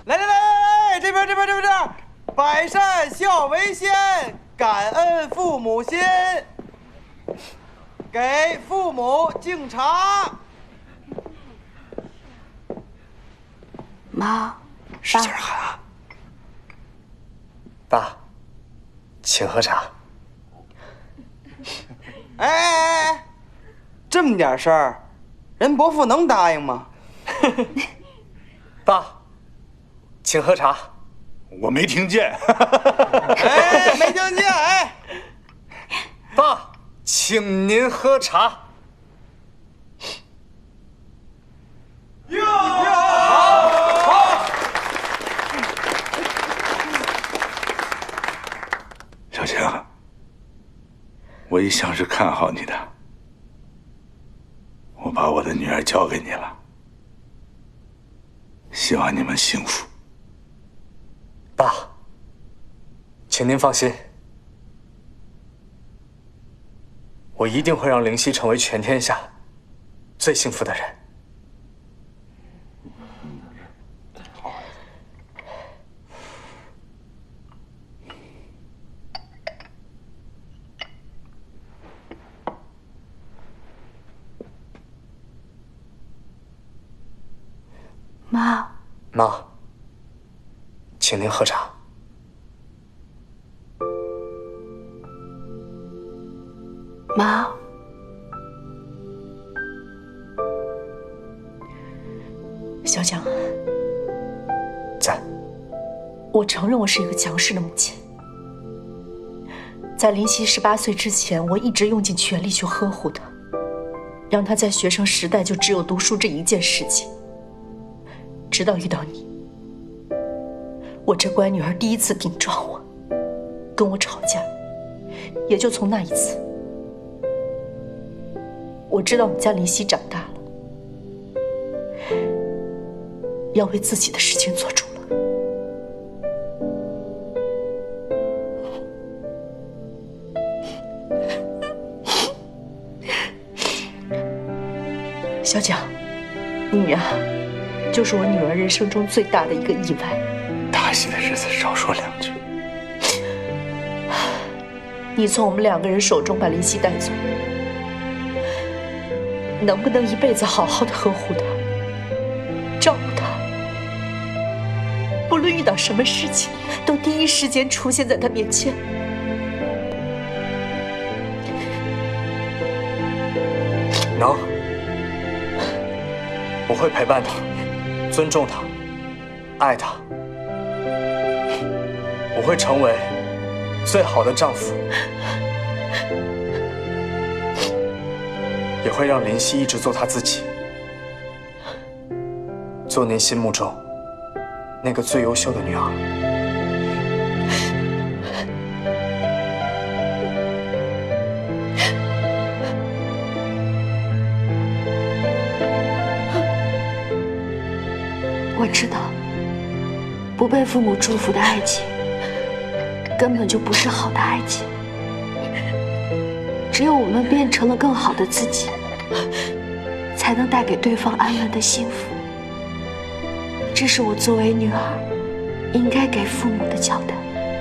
来，这边，百善孝为先，感恩父母心，给父母敬茶。妈，使劲喊啊！爸，请喝茶。哎，这么点事儿，人伯父能答应吗？爸，请喝茶。我没听见。哎，没听见。哎，爸，请您喝茶。好。小晴，我一向是看好你的，我把我的女儿交给你了，希望你们幸福。爸，请您放心，我一定会让灵犀成为全天下最幸福的人。妈，请您喝茶。妈，小蒋，在。我承认我是一个强势的母亲。在林夕18岁之前，我一直用尽全力去呵护她，让她在学生时代就只有读书这一件事情。直到遇到你，我这乖女儿第一次顶撞我，跟我吵架，也就从那一次，我知道我们家林夕长大了，要为自己的事情做主了。小蒋，你呀，就是我女儿人生中最大的一个意外。大喜的日子少说两句。你从我们2个人手中把林夕带走，能不能一辈子好好的呵护她，照顾她，不论遇到什么事情，都第一时间出现在她面前？能，我会陪伴她，尊重她，爱她。我会成为最好的丈夫，也会让林夕一直做她自己，做您心目中那个最优秀的女儿。我知道，不被父母祝福的爱情根本就不是好的爱情。只有我们变成了更好的自己，才能带给对方安稳的幸福。这是我作为女儿应该给父母的交代。